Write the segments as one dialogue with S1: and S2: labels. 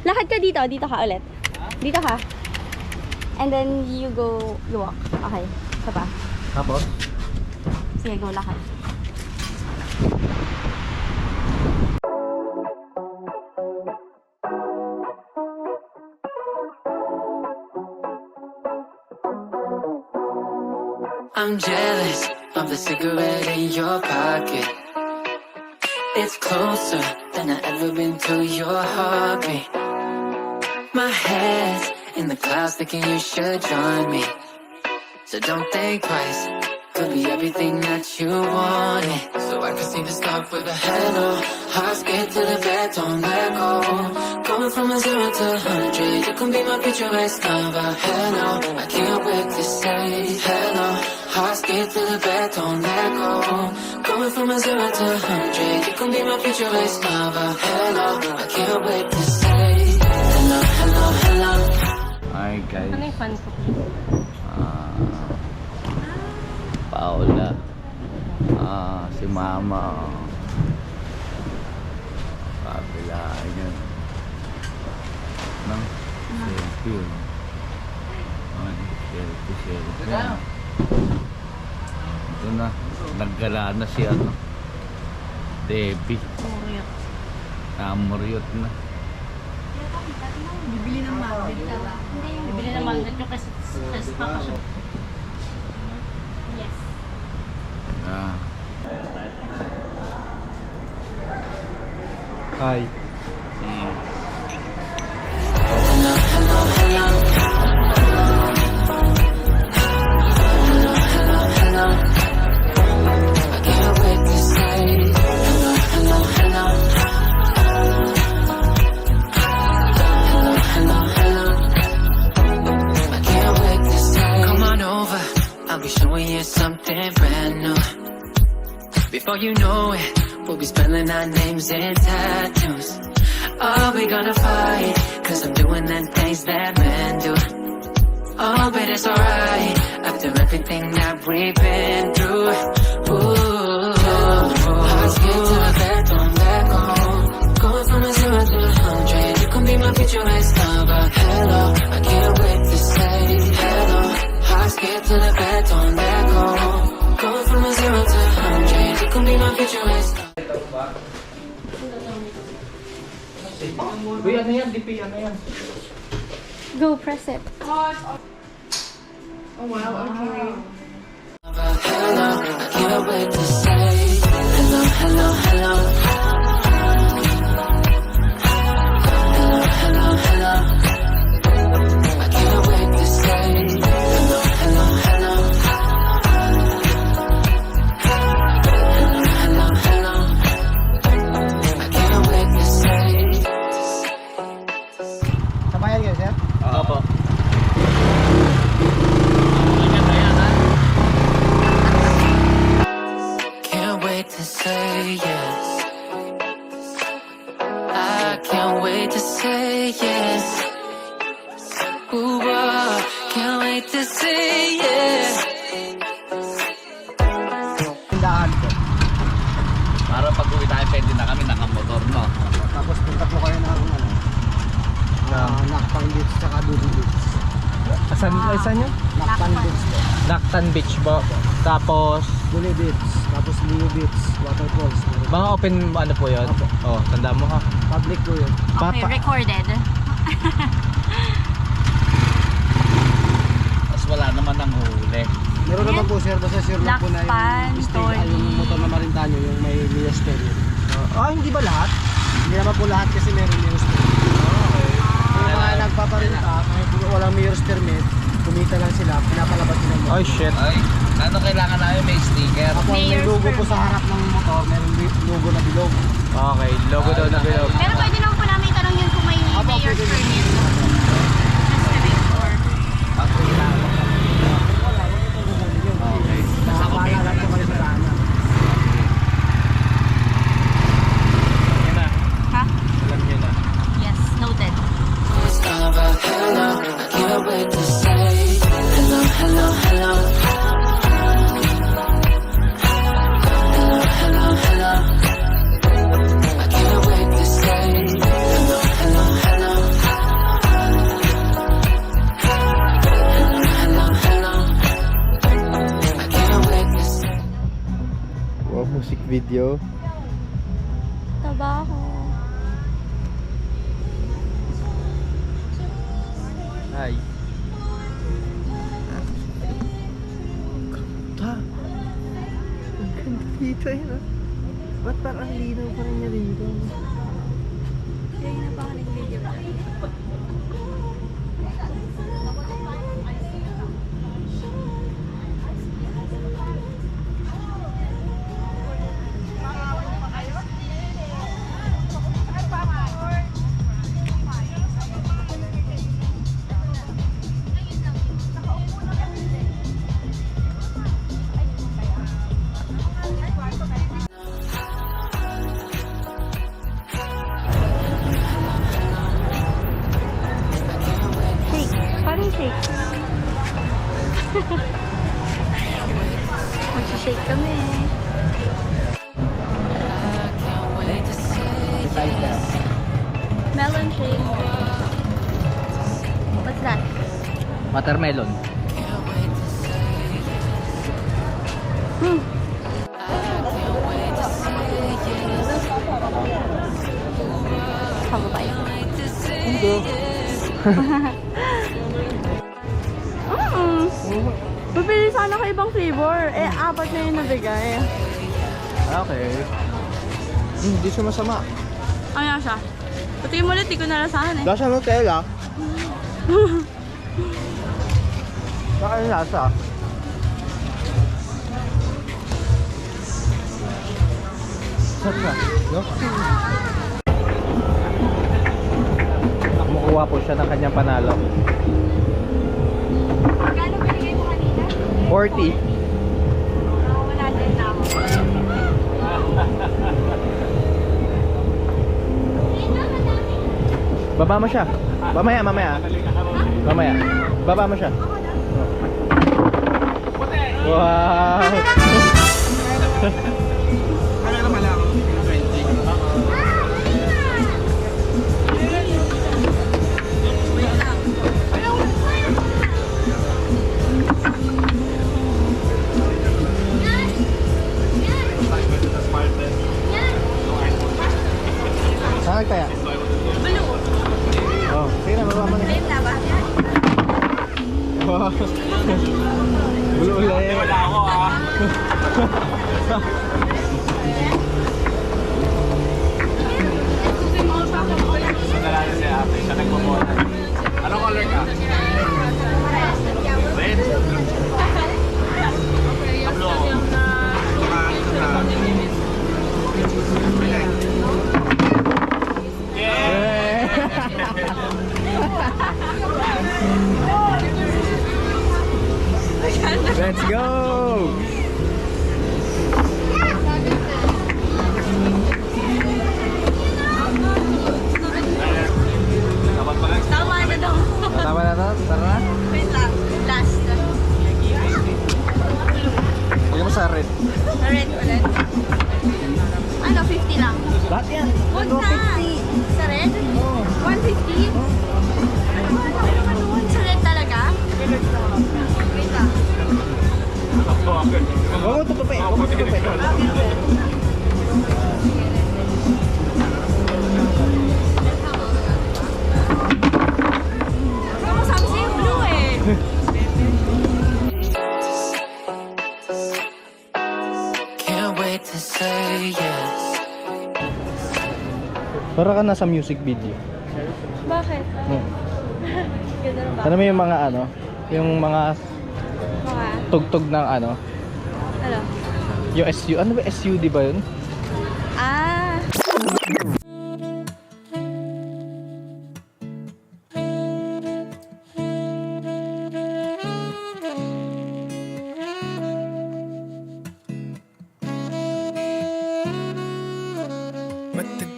S1: Lakad ka dito. Dito ka ulit. Dito ka. And then you walk. Okay. Isa pa.
S2: Tapos?
S1: Sige, go lakad.
S3: I'm jealous of the cigarette in your pocket. It's closer than I've ever been to your heartbeat. My head's in the clouds thinking you should join me. So don't think twice, could be everything that you wanted. So I can seem to start with a hello. Hearts get to the bed, don't let go. Going from a 0 to 100, you can be my picturesque lover. Hello, I can't wait to say hello. Hearts get to the bed, don't let go. Going from a 0 to 100, you can be my picturesque lover. Hello, I can't wait to say hello, hello, hello.
S2: Hi guys.
S1: Ano yung fun ko?
S2: Paula. Si Mama. Kabilaan yun. Nang selfie. Selfie. Ito na. Naggala na si Debbie.
S1: Muryot.
S2: Namuryot na.
S1: Bibili ng magnet ko kasi stress pa ko siya. Yes.
S2: Hi.
S3: Hello, hello, hello. Hello, hello, hello. I can't wait to say hello, hello, hello. Hello, hello, hello. I can't wait to say come on over, I'll be showing you something brand new. Before you know it, we'll be spelling our names in tattoos. Are we gonna fight? Cause I'm doing the things that men do. Oh, but it's alright after everything that we've been through. Ooh, hearts get to the bed, don't let go. Going from a 0 to 100, you can be my picturesque lover. Hello, I can't wait to say hello. Hearts get to the bed, don't let go. Going from a 0 to 100, you can be my picturesque lover.
S2: Uy, ano yan? DP, ano yan?
S1: Go, press it.
S3: Hello, I can't wait to say hello, hello, hello. Hello, hello, hello. I can't wait to say hello, hello, hello. Hello, hello, hello. I can't wait to say.
S4: Sabayan kayo, sir?
S2: Opo.
S3: Can't wait to say yes. I can't wait to say yes. Ooh, can't wait to say yes.
S4: Tindahan ko.
S2: Para pag uwi tayo, pwede na kami nakamotor, no?
S4: Tapos kung tatlo kayo na Nakpang Beach tsaka Dudu Beach.
S5: Saan yun?
S4: Nakpang Beach po.
S5: Nactan Beach po. Tapos,
S4: Duli Beach, tapos Liu Beach, Waterfalls.
S5: mga open ano po yun?
S4: Opo.
S5: Oh, tanda mo ha.
S4: Public po yun.
S1: Okay, recorded.
S2: Tapos wala naman ang huli.
S4: Meron naman po sir, basta sure lang po na
S1: Lakpan,
S4: yung stay, yung motor na Marintanyo, yung may Mias Permit.
S5: Hindi ba lahat?
S4: Hindi naman po lahat kasi meron Mias Permit. Kung mga nagpaparinta, kahit walang Mias Permit, kumita lang sila, pinapalabas nila mo.
S5: Oh shit.
S2: Ay, ano kailangan namin? May sticker.
S4: Tapos may
S1: Mayor's
S4: logo po
S1: Permit.
S4: sa harap ng motor, meron logo na bilog.
S5: Okay, logo daw na bilog.
S1: Pero pwede naman po namin itanong yun kung may mayor's
S4: pwede.
S1: permit. Just to make sure.
S2: Okay.
S4: Nakakaalala po kayo sa daan.
S5: Yan na.
S1: Ha?
S5: Alam nyo na.
S1: Yes, noted.
S3: Hello, I can't wait to say hello, hello, hello. Hello, hello, hello. I can't wait to say
S5: video.
S1: Tabaho.
S5: Hi. Ganda. Ang ganda dito eh, no? Ba't parang linaw pa rin niya dito?
S1: Kaya na pa ako nag-video dyan. Shake. Parang shake. Mag-shake kami. Melon shake. What's that?
S2: Watermelon.
S1: Tama ba yun? Pipili sana ka ibang flavor. Eh, 4 na yung nabigay.
S5: Okay. Hindi siya masama.
S1: Ano siya? Patingin mo ulit, di ko nalasahan eh.
S5: Lasa Nutella. Baka yung lasa. Sarap na. No? Kumukuha po siya ng kanyang panalo.
S1: Magkano binigay mo kanina?
S5: 40.
S1: Wala din na ako.
S5: Baba mo siya. Mamaya. Baba mo siya. Wow. Saan kaya? Oh, sige na, baba mo na.
S1: Blame na ba?
S5: Wow. Gulo ulit. Wala ako
S2: Nadalala si ate. Siya nagmamona. Anong color ka? Red. Blue ako.
S5: Let's go!
S2: Dapat pala.
S1: Tama na daw.
S5: Tama na to? Tara na?
S1: Wait lang. Last.
S5: Lagyan mo sa red.
S1: Red ulit. Ano, 50 lang.
S5: Lahat yan.
S1: Huwag na. Sa red? 150? Ano? Sa red talaga? Wait lang.
S5: Huwag mo tutupi. Huwag mo tutupi.
S1: Ako sabi sa'yo blue eh.
S3: Can't wait to say yes.
S5: Para ka nasa music video.
S1: Bakit? Ganda na ba?
S5: Ano mo yung mga ano? Yung mga
S1: Mga,
S5: tugtog ng ano?
S1: ano?
S5: Yung SU. Ano ba SU, di ba yun?
S1: Ah.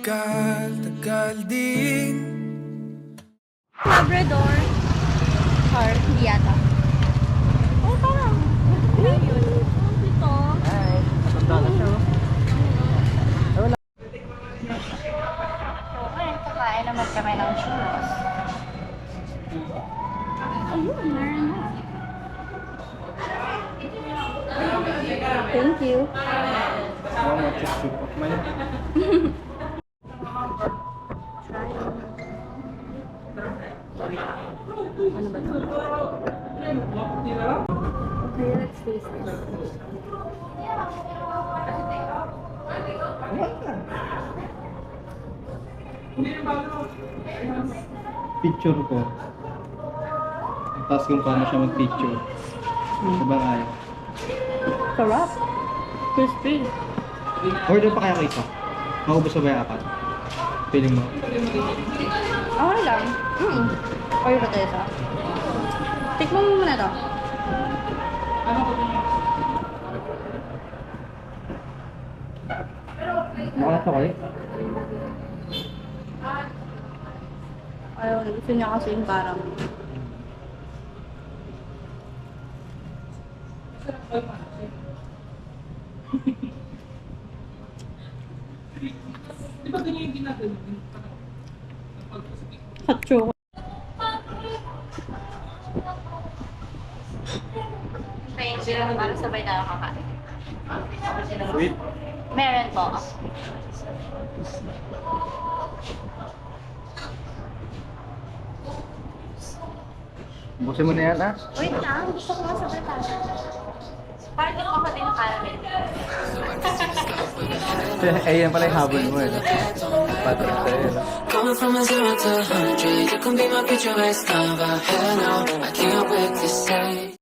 S3: Matagal din.
S1: Labrador. Or, hindi yata. Oh, parang. Ano yun? Ito.
S5: Ay, matanda na siya.
S1: Okay, kakain naman kami ng churros. Ayun, meron na. Thank you.
S2: Oo, chup-chup. Mali.
S1: Ano ba to? Okay, let's taste it.
S2: Picture ko. Tapos kung paano siya mag-picture. Sabang ayaw.
S1: Sarap. Crispy.
S2: Order pa kaya ko isa. Maubos ba yung apat? Feeling mo?
S1: Okay lang. Order ka tayo isa. Tikman mo muna to.
S2: Mukha na chocolate?
S1: Ayaw, gusto niya kasi yung parang... Hot chocolate. Para sabay tayo kakain.
S2: Sweet.
S1: Meron po.
S2: Busin mo na yan, ha?
S1: Wait lang, gusto ko masabay tayo. Parang hindi ko din ng caramel.
S2: Yan pala yung habol mo, eh. Patron sa'yo, no?
S3: Going from a 0 to 100, you can be my picture, it's cover. Hell no, I can't wait to say.